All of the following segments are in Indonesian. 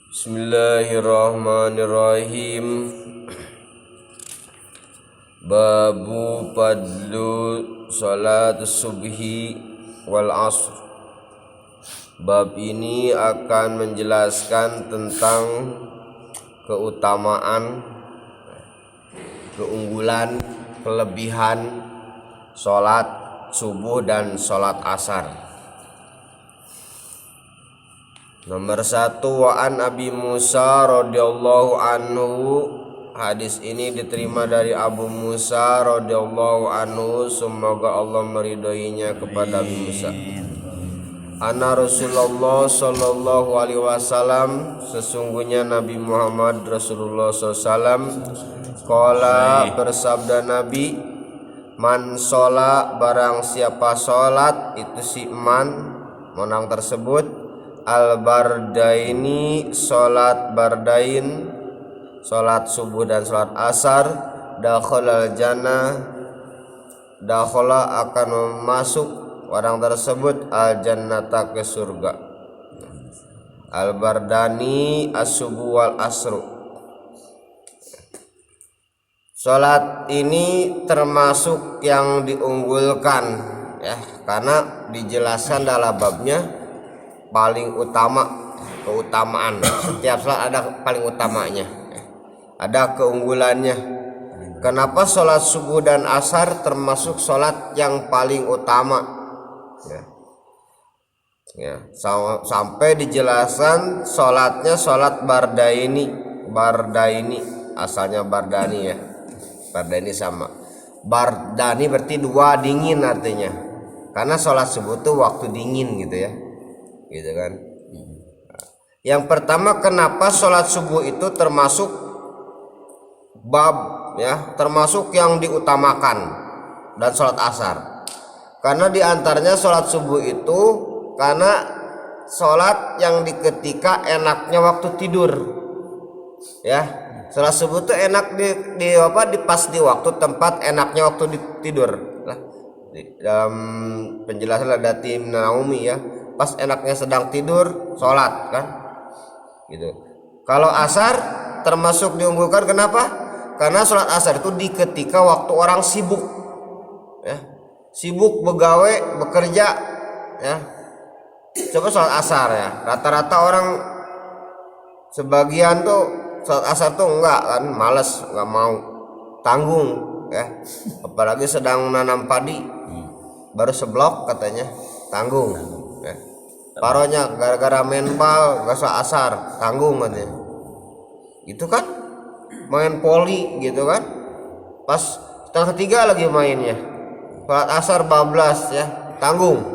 Bismillahirrahmanirrahim. Babu fadlu salat subhi wal asr. Bab ini akan menjelaskan tentang keutamaan, keunggulan, kelebihan salat subuh dan salat asar. Nomor 1, wa an Abi Musa radhiyallahu anhu. Hadis ini diterima dari Abu Musa radhiyallahu anhu, semoga Allah meridhoinya kepada Abu Musa. Anna Rasulullah sallallahu alaihi wasallam, sesungguhnya Nabi Muhammad Rasulullah SAW qala, bersabda Nabi, man sholat, barang siapa sholat, itu si man menang tersebut, al-bardaini, sholat bardain, sholat subuh dan sholat asar, dakhalal jannah, dakhala akan masuk orang tersebut al-jannata, ke surga. Al-bardani as-subuh wal asru. Sholat ini termasuk yang diunggulkan ya, karena dijelaskan dalam babnya paling utama, keutamaan. Setiap sholat ada paling utamanya, ada keunggulannya. Kenapa sholat subuh dan asar termasuk sholat yang paling utama ya, sampai dijelaskan sholatnya sholat bardaini. Bardaini asalnya bardani ya, bardani sama bardani berarti dua, dingin artinya, karena sholat subuh itu waktu dingin gitu ya, gitu kan. Yang pertama, kenapa sholat subuh itu termasuk bab ya, termasuk yang diutamakan, dan sholat asar. Karena diantaranya sholat subuh itu karena sholat yang ketika enaknya waktu tidur ya. Sholat subuh itu enak di pas di waktu tempat enaknya waktu tidur lah. Dalam penjelasan ada tim Naumi ya, pas enaknya sedang tidur sholat kan gitu. Kalau asar termasuk diunggulkan, kenapa? Karena sholat asar itu di ketika waktu orang sibuk ya, sibuk begawe, bekerja ya. Coba sholat asar ya, rata-rata orang sebagian tuh sholat asar tuh enggak kan, malas, enggak mau, tanggung ya. Apalagi sedang nanam padi, baru seblok katanya tanggung ya. Paronya gara-gara menpal gak sholat asar, tanggung katanya. Itu kan main poli gitu kan, pas setengah tiga lagi mainnya, sholat asar bablas ya, tanggung.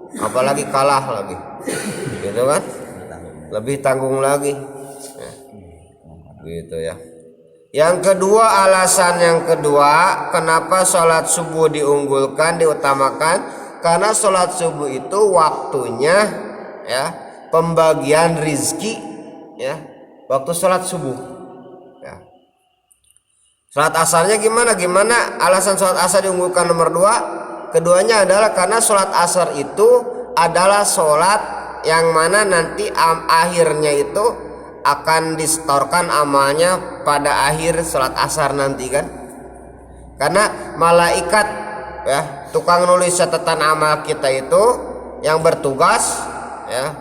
Apalagi kalah lagi gitu kan, lebih tanggung lagi ya, gitu ya. Yang kedua, alasan yang kedua kenapa sholat subuh diunggulkan, diutamakan, karena sholat subuh itu waktunya ya, pembagian rizki ya, waktu sholat subuh ya. Sholat asarnya gimana alasan sholat asar diunggulkan nomor 2? Keduanya adalah karena sholat asar itu adalah sholat yang mana nanti akhirnya itu akan disetorkan amalnya pada akhir sholat asar nanti kan. Karena malaikat ya, tukang nulis catatan amal kita itu yang bertugas ya,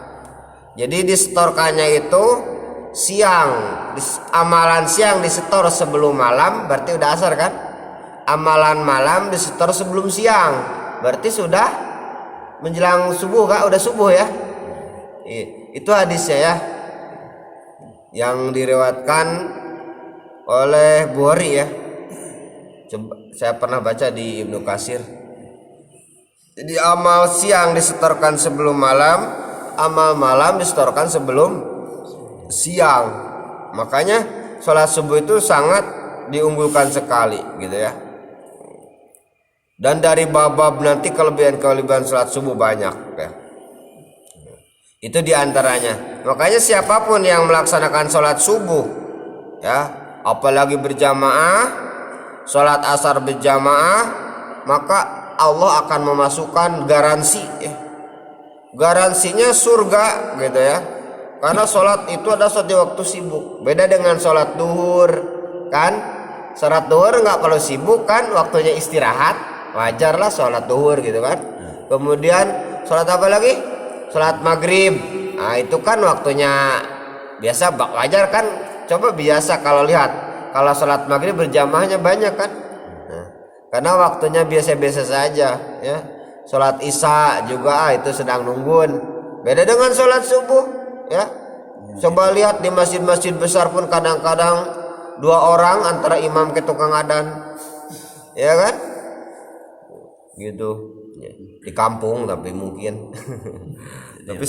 jadi disetorkannya itu siang, amalan siang disetor sebelum malam, berarti udah asar kan. Amalan malam disetor sebelum siang, berarti sudah menjelang subuh kan, udah subuh ya. Itu hadisnya ya, yang diriwayatkan oleh Bukhari ya. Coba, saya pernah baca di Ibnu Katsir. Jadi amal siang disetorkan sebelum malam, amal malam disetorkan sebelum siang. Makanya sholat subuh itu sangat diunggulkan sekali gitu ya. Dan dari bab-bab nanti kelebihan-kelebihan sholat subuh banyak ya. Itu diantaranya. Makanya siapapun yang melaksanakan sholat subuh ya, apalagi berjamaah, sholat asar berjamaah, maka Allah akan memasukkan garansi ya. Garansinya surga gitu ya. Karena sholat itu ada sholat di waktu sibuk. Beda dengan sholat duhur, kan? Sholat duhur nggak perlu sibuk kan? Waktunya istirahat, wajar lah sholat duhur gitu kan. Kemudian sholat apa lagi? Sholat maghrib. Nah itu kan waktunya biasa, wajar kan? Coba biasa kalau lihat, kalau sholat maghrib berjamaahnya banyak kan? Nah, karena waktunya biasa-biasa saja, ya. Sholat isya juga itu sedang nungguin. Beda dengan sholat subuh, ya. Coba lihat di masjid-masjid besar pun kadang-kadang 2 orang antara imam ke tukang adzan, ya kan? Gitu. Ya, di kampung tapi mungkin. Tapi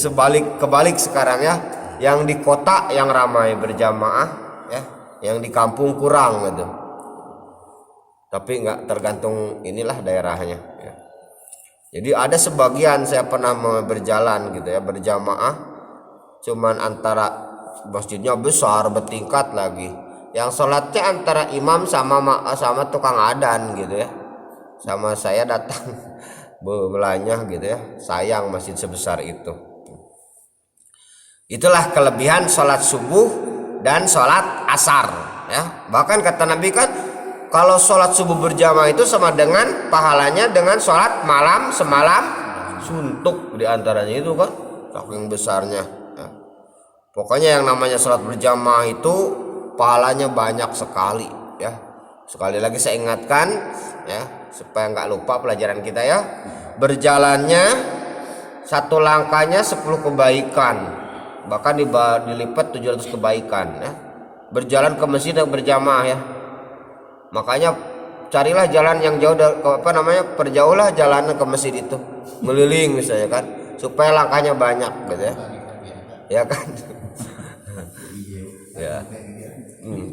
kebalik sekarang ya. Yang di kota yang ramai berjamaah, ya. Yang di kampung kurang gitu. Tapi nggak tergantung inilah daerahnya. Ya. Jadi ada sebagian saya pernah berjalan gitu ya, berjamaah, cuman antara masjidnya besar bertingkat lagi, yang sholatnya antara imam sama tukang adzan gitu ya. Sama saya datang belanya gitu ya, sayang masjid sebesar itu. Itulah kelebihan sholat subuh dan sholat asar ya. Bahkan kata Nabi kan, kalau sholat subuh berjamaah itu sama dengan pahalanya dengan sholat malam semalam suntuk, diantaranya itu kan saking besarnya ya. Pokoknya yang namanya sholat berjamaah itu pahalanya banyak sekali ya. Sekali lagi saya ingatkan ya, supaya nggak lupa pelajaran kita ya. Berjalannya satu langkahnya 10 kebaikan, bahkan dilipat 700 kebaikan ya. Berjalan ke masjid yang berjamaah ya. Makanya carilah jalan yang jauh, perjauhlah jalan ke masjid itu, meliling misalnya kan, supaya langkahnya banyak gitu ya. Ya kan? Ya.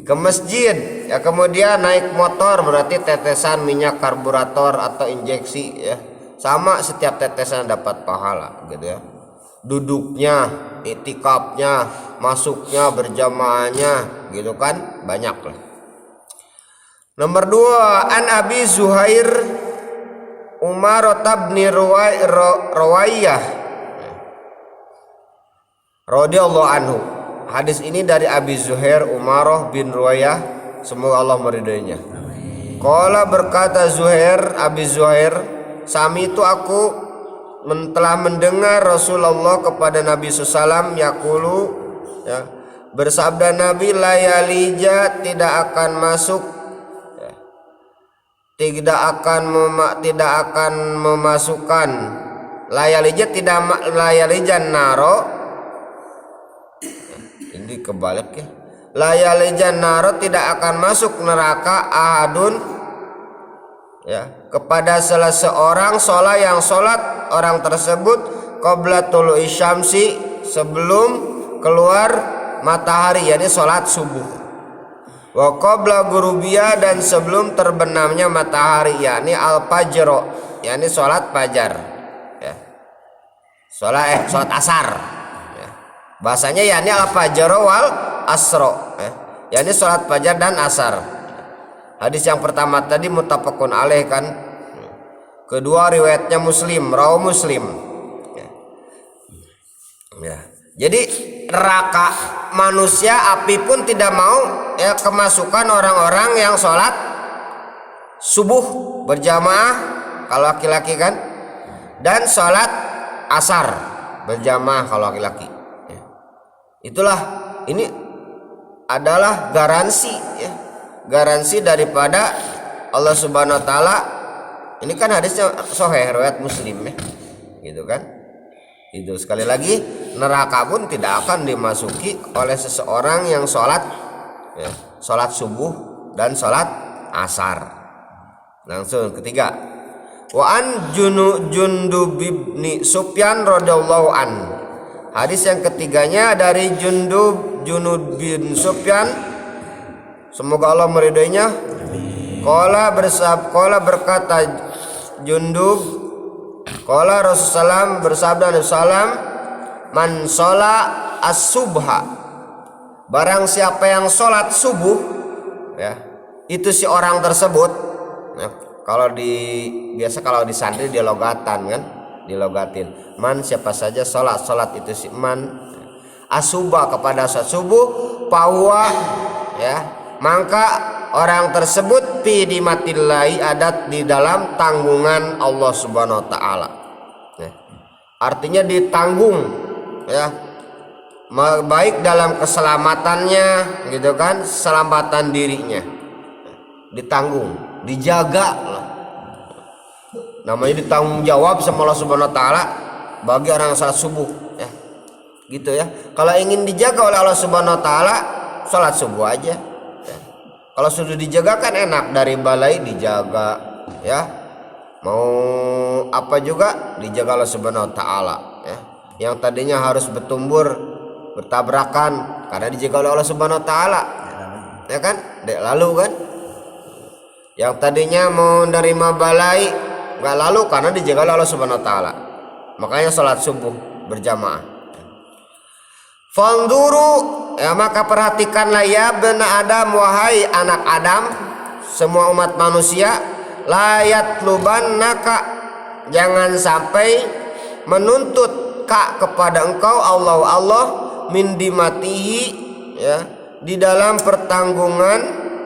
Ke masjid ya, kemudian naik motor berarti tetesan minyak karburator atau injeksi ya. Sama, setiap tetesan dapat pahala gitu ya. Duduknya, itikafnya, masuknya, berjamaahnya gitu kan, banyak lah. Nomor 2, an Abi Zuhair Umar bin Rawaiyah radhiyallahu anhu. Hadis ini dari Abi Zuhair Umar bin Rawaiyah, semoga Allah meridainya. Qala, berkata Zuhair, Abi Zuhair, sami itu aku telah mendengar Rasulullah kepada Nabi SAW yaqulu ya, bersabda Nabi, la yalija, tidak akan masuk, tidak akan memasukkan, layalijan naro, ini kebalik ya, layalijan naro, tidak akan masuk neraka ahadun ya, kepada salah seorang yang sholat orang tersebut qabla tulu'i syamsi, sebelum keluar matahari, yakni sholat subuh, wa qabla gurubiya, dan sebelum terbenamnya matahari, yakni al-fajr, yakni sholat fajar ya. Sholat asar ya. Bahasanya yakni al-fajr wal asro ya. Yakni sholat fajar dan asar. Hadis yang pertama tadi muttafaqun alaih kan. Kedua riwayatnya Muslim, rawi Muslim ya. Jadi neraka manusia, api pun tidak mau ya kemasukan orang-orang yang sholat subuh berjamaah kalau laki-laki kan, dan sholat asar berjamaah kalau laki-laki ya. Itulah, ini adalah garansi ya, garansi daripada Allah Subhanahu wa taala. Ini kan hadisnya sahih riwayat Muslim ya, gitu kan. Itu sekali lagi, neraka pun tidak akan dimasuki oleh seseorang yang sholat ya, sholat subuh dan sholat asar. Langsung ketiga, wa an Jundub bin Sufyan radhiyallahu an. Hadis yang ketiganya dari Jundub bin Sufyan, semoga Allah meridainya. Qala berkata Jundub, qala Rasulullah bersabda Rasulullah, man shola as-subha, barang siapa yang sholat subuh ya, itu si orang tersebut ya, kalau di santri dilogatan kan, dilogatin man, siapa saja sholat itu si man, asuba kepada salat subuh, bahwa ya maka orang tersebut fi dimatillahi adat di dalam tanggungan Allah Subhanahu wa taala. Ya. Artinya ditanggung ya. Baik dalam keselamatannya gitu kan, keselamatan dirinya. Ditanggung, dijaga lah. Namanya ditanggung jawab sama Allah Subhanahu wa taala bagi orang salat subuh ya. Gitu ya. Kalau ingin dijaga oleh Allah Subhanahu wa taala, salat subuh aja. Ya. Kalau sudah dijaga kan enak, dari balai dijaga ya. Mau apa juga dijaga Allah Subhanahu wa taala ya. Yang tadinya harus bertumbur bertabrakan karena dijaga oleh Allah Subhanahu wa taala. Ya kan? Dek lalu kan. Yang tadinya mau menerima balai enggak lalu karena dijaga oleh Allah Subhanahu wa taala. Makanya salat subuh berjamaah. Fanduru ya, maka perhatikanlah ya bena Adam, wahai anak Adam, semua umat manusia, layat lubannaka, jangan sampai menuntut kepada engkau Allah min dimatihi ya, di dalam pertanggungan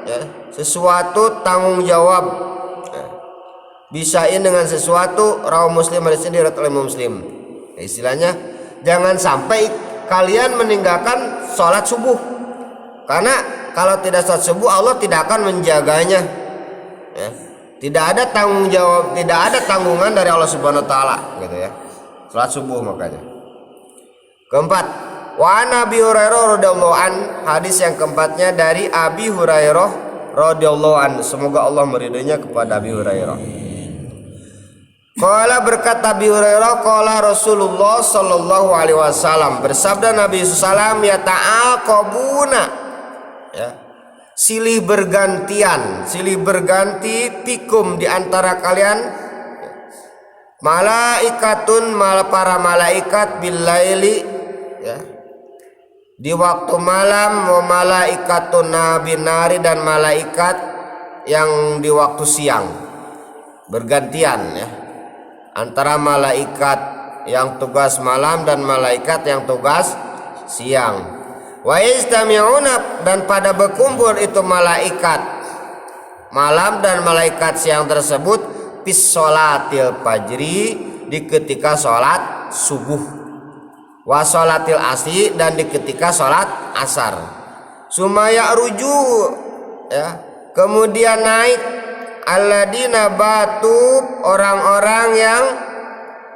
ya, sesuatu tanggung jawab ya. Bisain dengan sesuatu, rawi Muslim, hadis ini diriwayatkan oleh Muslim. Ya, istilahnya jangan sampai kalian meninggalkan sholat subuh, karena kalau tidak sholat subuh Allah tidak akan menjaganya ya. Tidak ada tanggung jawab, tidak ada tanggungan dari Allah Subhanahu wa taala gitu ya. Sholat subuh makanya. Keempat, wa Abi Hurairah radhiyallahu an, hadis yang keempatnya dari Abi Hurairah radhiyallahu an, semoga Allah meridainya kepada Abi Hurairah. Qala, berkata Abi Hurairah, qala Rasulullah sallallahu alaihi wasallam, bersabda Nabi sallallahu ya ta'aqabuna ya, silih berganti fikum di antara kalian malaikatun, para malaikat billaili ya, di waktu malam, wa malaikatun binari, dan malaikat yang di waktu siang. Bergantian ya, antara malaikat yang tugas malam dan malaikat yang tugas siang. Wa istami'una, dan pada berkumpul itu malaikat malam dan malaikat siang tersebut fis sholatil fajri, di ketika sholat subuh, wa sholatil asri, dan di ketika sholat asar. Sumaya ruju ya, kemudian naik alladina batu, orang-orang yang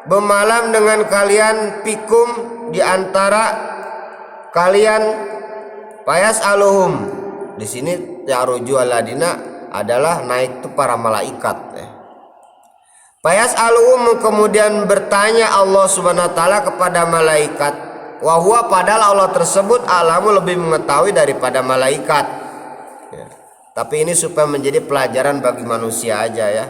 bermalam dengan kalian, pikum, di antara kalian, payas aluhum. Di sini ya ruju alladina adalah naik itu para malaikat ya. Payas aluhum, kemudian bertanya Allah Subhanahu wa taala kepada malaikat, wa huwa, padahal Allah tersebut alamu, lebih mengetahui daripada malaikat ya. Tapi ini supaya menjadi pelajaran bagi manusia aja ya.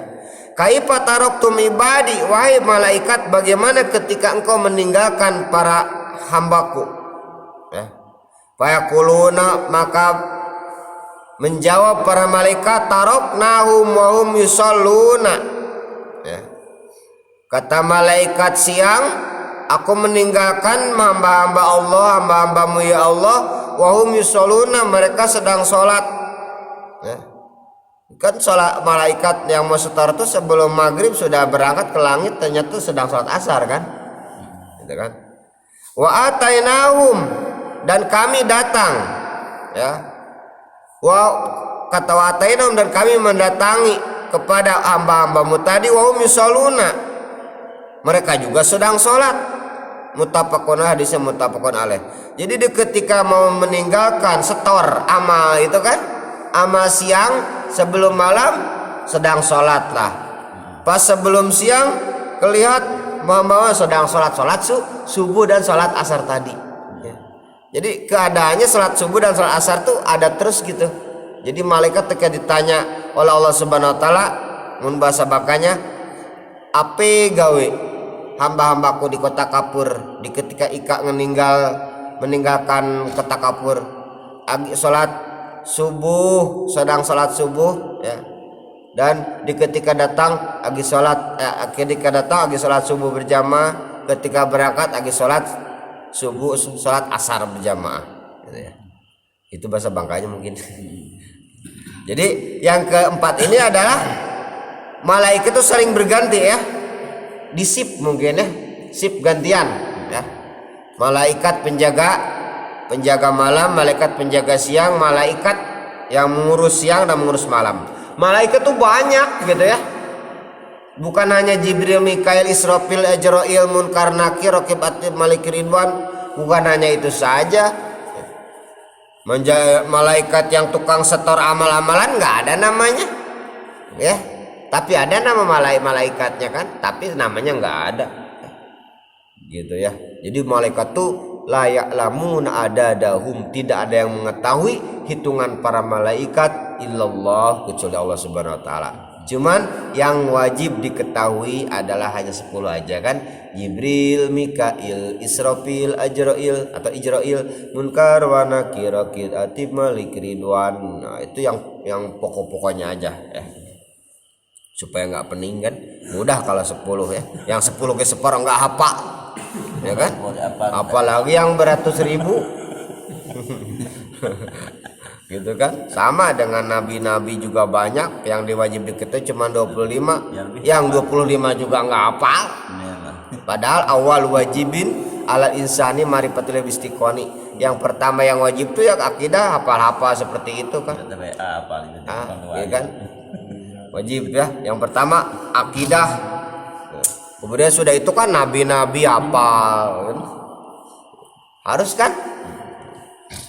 Kaifa taraktum ibadi, wahai malaikat, bagaimana ketika engkau meninggalkan para hambaku ya. Fayaquluna, maka menjawab para malaikat, taraknahum wa hum yusalluna ya. Kata malaikat siang, aku meninggalkan hamba-hamba Allah, hamba-hambamu ya Allah, wa hum yusalluna, mereka sedang sholat ya. Kan sholat malaikat yang mau setor itu sebelum maghrib sudah berangkat ke langit, ternyata sedang sholat asar kan gitu kan. Wa atainahum, dan kami datang ya. Wa kata wa atainahum, dan kami mendatangi kepada hamba-hambamu tadi, wa hum yusalluna, mereka juga sedang sholat. Muttafaqun, hadisnya muttafaqun alaih. Jadi ketika mau meninggalkan setor amal itu kan, amal siang sebelum malam sedang sholat lah. Pas sebelum siang kelihat bahwa sedang sholat subuh dan sholat asar tadi ya. Jadi keadaannya sholat subuh dan sholat asar tuh ada terus gitu. Jadi malaikat ketika ditanya oleh Allah Subhanahu wa taala, mun bahasa bakanya, ape gawe hamba-hambaku di kota kapur, di ketika ika meninggalkan kota kapur, sholat subuh, sedang sholat subuh ya, dan di ketika datang lagi sholat subuh berjamaah, ketika berangkat lagi sholat subuh sholat asar berjamaah gitu ya. Itu bahasa Bangkanya mungkin. Jadi yang keempat ini adalah malaikat itu sering berganti ya, di shift mungkin ya, shift gantian ya. Malaikat penjaga malam, malaikat penjaga siang, malaikat yang mengurus siang dan mengurus malam. Malaikat tuh banyak gitu ya. Bukan hanya Jibril, Mikail, Israfil, Ajrail, Munkar, Nakir, Raqib, Atid, Malik, Ridwan. Bukan hanya itu saja. Malaikat yang tukang setor amal-amalan nggak ada namanya, ya. Tapi ada nama malaikatnya kan. Tapi namanya nggak ada, gitu ya. Jadi malaikat tuh layak lamun ada dahum, tidak ada yang mengetahui hitungan para malaikat illallah kecuali Allah Subhanahu Wa Taala. Cuman yang wajib diketahui adalah hanya 10 aja kan. Jibril, Mikail, Israfil, Ajrail atau Ijrail, Munkar, wa Nakir, Raqib, Atid, Malik, Ridwan. Nah, itu yang pokok-pokoknya aja ya. Supaya nggak pening kan. Mudah kalau 10 ya. Yang 10 ke separuh nggak hafal. Ya kan? Apalagi yang beratus ribu. Gitu kan, sama dengan nabi-nabi juga banyak yang diwajib diketahui cuma 25, yang 25 juga nggak hafal. Padahal awal wajibin ala insani marifatul istiqoni. Yang pertama yang wajib tuh ya akidah, hafal-hafal seperti itu kan. Ya kan? Wajib ya. Yang pertama akidah. Kemudian sudah itu kan nabi-nabi hafal kan? Harus kan?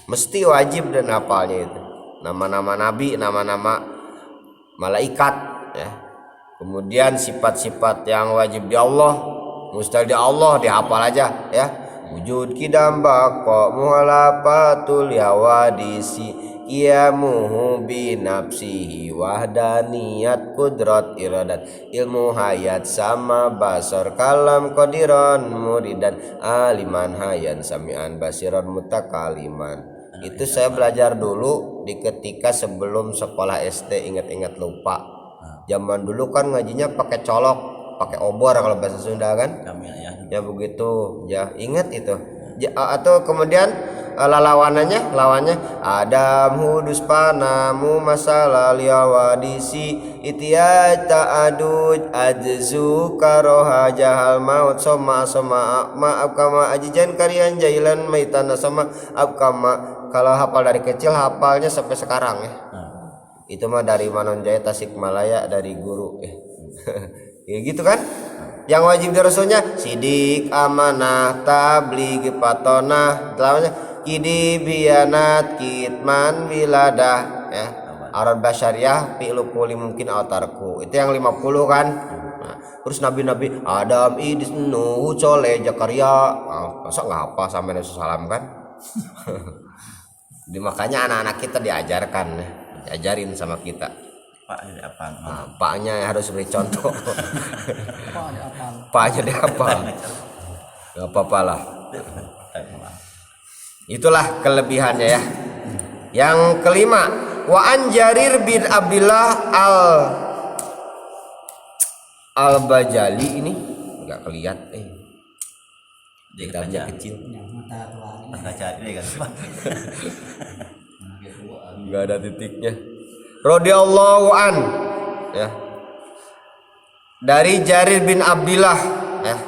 Mesti wajib dan hafalnya itu nama-nama nabi, nama-nama malaikat ya. Kemudian sifat-sifat yang wajib di Allah, mustahil di Allah dihafal aja ya. Wujud kidam baqa muhalafatul yawadisi qiyamuhu bi nafsihi wahdaniyat qudrat iradat ilmu hayat sama basar kalam qadiran muridan aliman hayan samian basiran mutakaliman. Itu saya belajar dulu di ketika sebelum sekolah SD, ingat-ingat lupa. Zaman dulu kan ngajinya pakai colok, pakai obor kalau bahasa Sunda kan. Ya begitu, ya ingat itu. Atau kemudian lawannya Adam hudus panamu masalah liawadisi itiyat ta'adud ajzu karoha jahal maut soma maaf kama ajijan karian jailan maitana sama kama. Kalau hafal dari kecil hafalnya sampai sekarang ya. Itu mah dari Manonjaya Tasikmalaya dari guru ya gitu kan. Yang wajib di Rasulnya sidik, amanah, tabligh, patonah, lawannya kidi bianat, kitman, wiladah ya. Arad basyariah fi'lu kulli mungkin autarku. Itu yang 50 kan. Nah, terus nabi-nabi Adam, Idris, Nuh, Soleh, Zakaria. Masa enggak hafal sampai Nabi sallam kan? Makanya anak-anak kita diajarkan ya. Diajarin sama kita. Paknya harus beri contoh. Paknya dihafal. Gak apa-apa lah. Itulah kelebihannya ya. Yang kelima, wa an Jarir bin Abdullah al-Bajali ini enggak kelihatan Kitabnya kecil. Enggak ada titiknya. Radhiyallahu an ya. Dari Jarir bin Abdullah ya.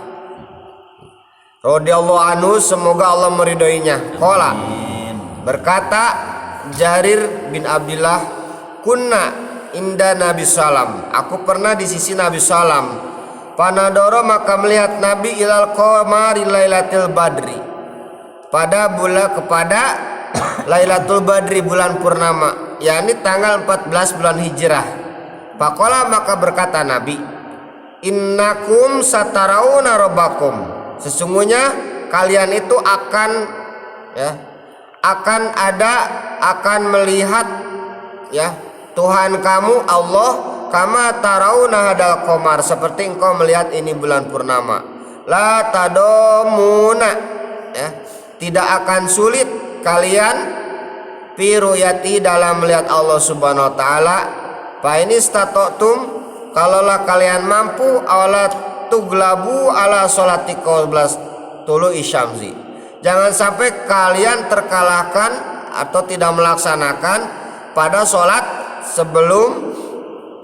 Radhiyallahu anhu, semoga Allah meridhoinya. Qala, berkata Jarir bin Abdullah, kunna inda Nabi sallam, aku pernah di sisi Nabi sallam. Panadoro, maka melihat Nabi ilal qamari lailatul badri, kepada Lailatul Badri bulan purnama, yakni tanggal 14 bulan Hijrah. Faqala, maka berkata Nabi, innakum satarauna rabbakum, sesungguhnya kalian itu akan melihat ya Tuhan kamu Allah, kama tarauna hadal qamar, seperti engkau melihat ini bulan purnama. La tadomuna ya, tidak akan sulit kalian fi ruyati, dalam melihat Allah Subhanahu wa taala. Fa ini statotum, kalaulah kalian mampu, awala tuglabu ala sholati qoblas tulu isyamsi, jangan sampai kalian terkalahkan atau tidak melaksanakan pada sholat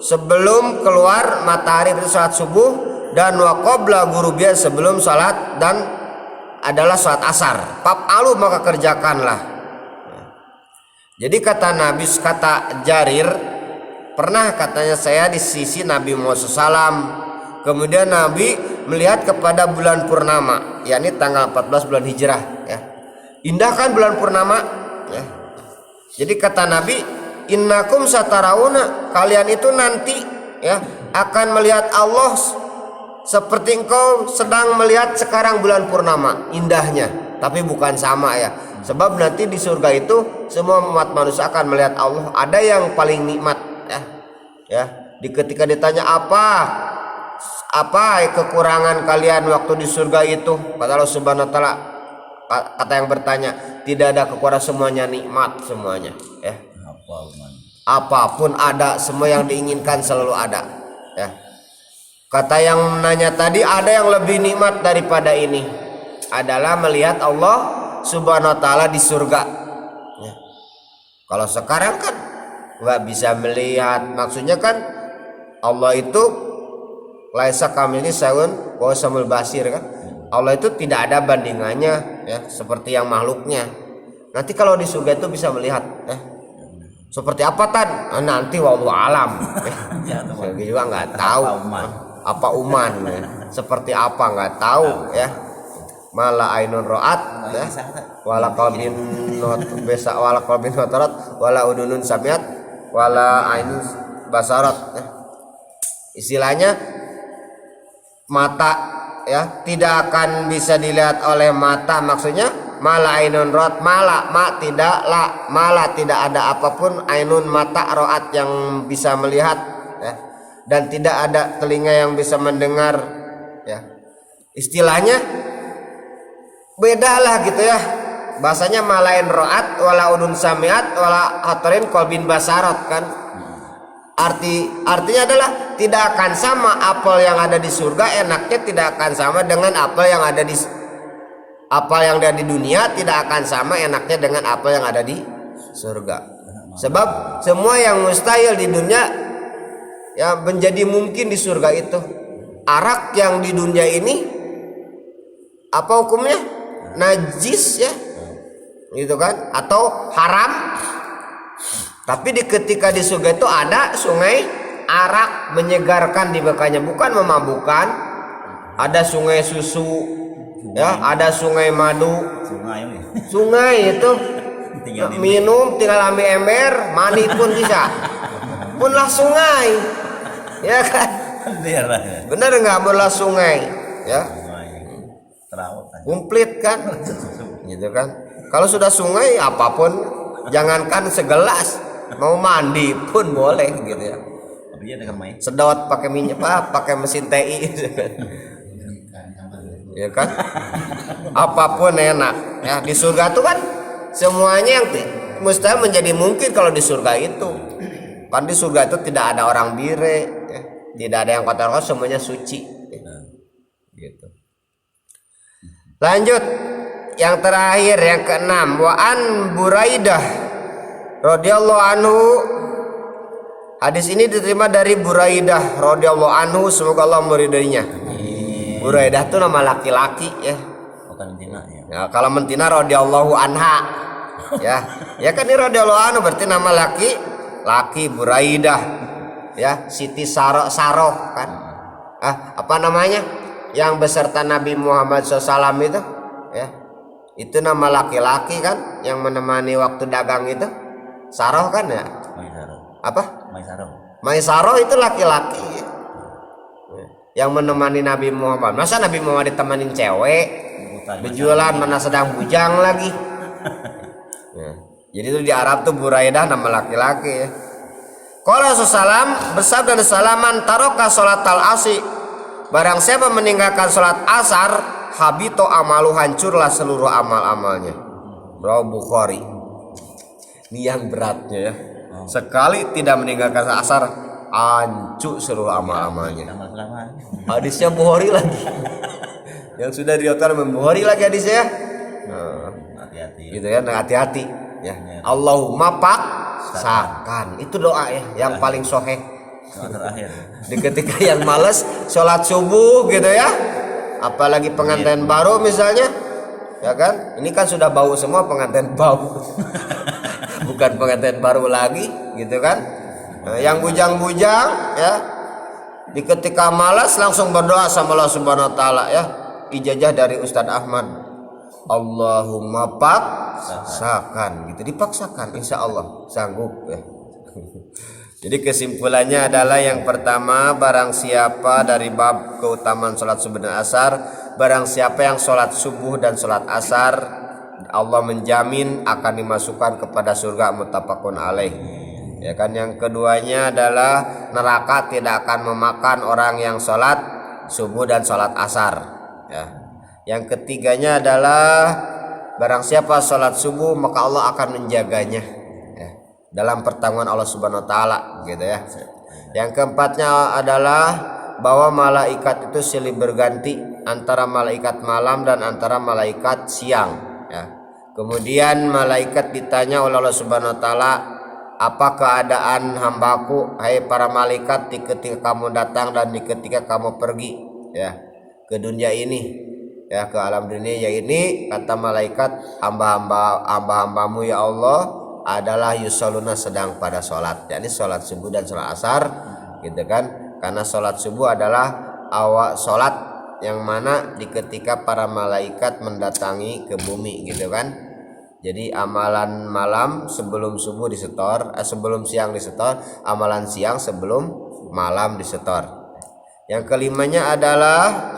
sebelum keluar matahari, itu sholat subuh, dan wa qabla ghurubiha, sebelum sholat dan adalah sholat asar. Fa'alu, maka kerjakanlah. Jadi kata Nabi, kata Jarir, pernah katanya saya di sisi Nabi Muhammad SAW, kemudian Nabi melihat kepada bulan purnama, yakni tanggal 14 bulan Hijrah, ya. Indah kan bulan purnama, ya. Jadi kata Nabi, innakum satarauna, kalian itu nanti, ya, akan melihat Allah seperti engkau sedang melihat sekarang bulan purnama, indahnya, tapi bukan sama, ya. Sebab nanti di surga itu semua umat manusia akan melihat Allah. Ada yang paling nikmat, ya. Ya, ketika ditanya apa kekurangan kalian waktu di surga itu, kata Allah Subhanahu wa taala, kata yang bertanya, tidak ada kekurangan, semuanya nikmat semuanya, ya. Apapun ada, semua yang diinginkan selalu ada, ya. Kata yang menanya tadi, ada yang lebih nikmat daripada ini, adalah melihat Allah Subhanahu wa taala di surga, ya. Kalau sekarang kan nggak bisa melihat, maksudnya kan Allah itu laisa kamili saun wa samul basir, kan. Allah itu tidak ada bandingannya, ya, seperti yang makhluknya. Nanti kalau di surga itu bisa melihat, ya. Seperti apa tan? Nanti wallahu alam. Saya juga nggak tahu. Apa uman, ya. Seperti apa nggak tahu, ya. Mala ainun ro'at, ya. Wala qalbin besa, wala qalbin notarat, wala udunun samiat, wala ainun basarat, ya. Istilahnya mata, ya, tidak akan bisa dilihat oleh mata, maksudnya mala ainun ro'at, mala tidak ada apapun ainun mata ro'at yang bisa melihat, ya. Dan tidak ada telinga yang bisa mendengar, ya. Istilahnya beda lah gitu, ya. Bahasanya malain ro'at wala udun samiat wala hatorin kolbin basarat, kan. Artinya adalah tidak akan sama apel yang ada di surga, enaknya tidak akan sama dengan apel yang ada di dunia, tidak akan sama enaknya dengan apel yang ada di surga. Sebab semua yang mustahil di dunia, ya, menjadi mungkin di surga itu. Arak yang di dunia ini apa hukumnya? Najis, ya, gitu kan, atau haram. Tapi ketika di surga itu ada sungai arak menyegarkan di bekanya, bukan memabukkan. Ada sungai susu, ya, ada sungai madu. Sungai itu minum tinggal ambil ember, mandi pun bisa. Punlah sungai, ya kan? Benar nggak, punlah sungai, ya. Komplit kan, gitu kan. Kalau sudah sungai, apapun, jangankan segelas, mau mandi pun boleh, gitu, ya. Sedot pakai minyak, pakai mesin TI, ya kan. Apapun enak, ya. Di surga itu kan semuanya yang mustahil menjadi mungkin kalau di surga itu. Kan di surga itu tidak ada orang bire, ya. Tidak ada yang kotor, semuanya suci, ya. Gitu. Lanjut yang terakhir, yang keenam, wa an Buraidah radhiyallahu anhu. Hadis ini diterima dari Buraidah radhiyallahu anhu, semoga Allah meridainya. Buraidah itu nama laki-laki, ya. Bukan mentina, ya. Ya, kalau mentina radhiyallahu anha, ya. Ya kan ini radhiyallahu anhu berarti nama laki Buraidah, ya. Siti Saroh kan. Apa namanya? Yang beserta Nabi Muhammad SAW itu, ya, itu nama laki-laki kan, yang menemani waktu dagang itu, Saroh kan, ya. Apa? Maisaroh itu laki-laki, ya, yang menemani Nabi Muhammad. Masa Nabi Muhammad ditemanin cewek berjualan, mana sedang bujang lagi, ya. Jadi itu di Arab tuh Buraidah nama laki-laki, ya. Qala Rasulullah bersabda salaman taroka sholatal asy, barang siapa meninggalkan sholat asar, habito amalu, hancurlah seluruh amal-amalnya. Rawi Bukhari. Ini yang beratnya, ya. Sekali tidak meninggalkan asar, hancur seluruh amal-amalnya. Hadisnya Bukhari lagi. Yang sudah diriwayatkan Bukhari lagi hadisnya. Hati-hati. Gitu ya, hati-hati ya. Allahumma paksakan. Itu doa ya yang paling soheh. Doa terakhir. Di ketika yang males sholat subuh gitu ya. Apalagi pengantin baru misalnya. Ya kan? Ini kan sudah bau semua pengantin bau. Bukan pengantin baru lagi gitu kan. Nah, yang bujang-bujang ya. Di ketika malas langsung berdoa sama Allah Subhanahu wa taala ya. Ijazah dari Ustadz Ahmad. Allahumma paksakan gitu, dipaksakan insya Allah sanggup ya. Jadi kesimpulannya adalah yang pertama, barang siapa dari bab keutamaan sholat subuh dan asar, barang siapa yang sholat subuh dan sholat asar, Allah menjamin akan dimasukkan kepada surga, muttafaqun alaih. Ya kan, yang keduanya adalah neraka tidak akan memakan orang yang sholat subuh dan sholat asar. Ya. Yang ketiganya adalah barang siapa sholat subuh maka Allah akan menjaganya ya, dalam pertanggungan Allah Subhanahu wa taala gitu ya. Yang keempatnya adalah bahwa malaikat itu silih berganti antara malaikat malam dan antara malaikat siang ya. Kemudian malaikat ditanya oleh Allah Subhanahu wa taala, apa keadaan hambaku hai para malaikat di ketika kamu datang dan di ketika kamu pergi ya ke dunia ini ya, ke alam dunia ya ini, kata malaikat, hamba-hambamu ya Allah adalah yusalluna sedang pada sholat, yakni sholat subuh dan sholat asar gitu kan, karena sholat subuh adalah awal sholat yang mana di ketika para malaikat mendatangi ke bumi gitu kan. Jadi amalan malam sebelum subuh disetor, sebelum siang disetor, amalan siang sebelum malam disetor. Yang kelimanya adalah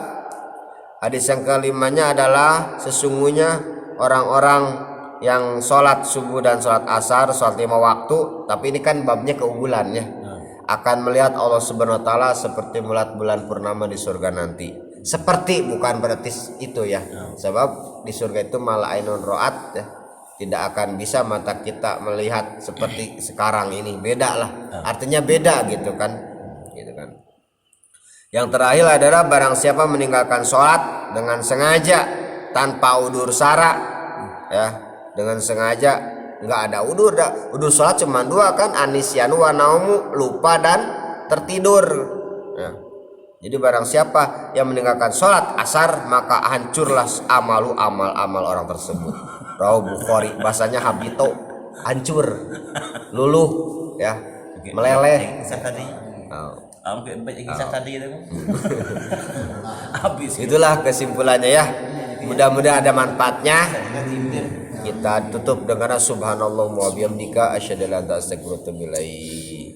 hadis yang kelimanya adalah sesungguhnya orang-orang yang sholat subuh dan sholat asar, sholat 5 waktu, tapi ini kan babnya keunggulannya, akan melihat Allah Subhanahu wa taala seperti melihat bulan purnama di surga nanti. Seperti bukan berarti itu ya, sebab di surga itu malah ainun ro'at ya. Tidak akan bisa mata kita melihat seperti sekarang ini, beda lah, artinya beda gitu kan. Yang terakhir adalah barang siapa meninggalkan sholat dengan sengaja tanpa udur sara ya, dengan sengaja nggak ada udur, sholat cuma 2 kan, anisyanu wa naumu, lupa dan tertidur ya. Jadi barang siapa yang meninggalkan sholat asar maka hancurlah amal orang tersebut. Rawi Bukhari, bahasanya habito, hancur, luluh ya, meleleh. Itulah kesimpulannya ya. Mudah-mudahan ada manfaatnya. Kita tutup dengan subhanallah wa bihamdika asyhadu an la ilaha illa anta astaghfiruka wa atubu ilaik.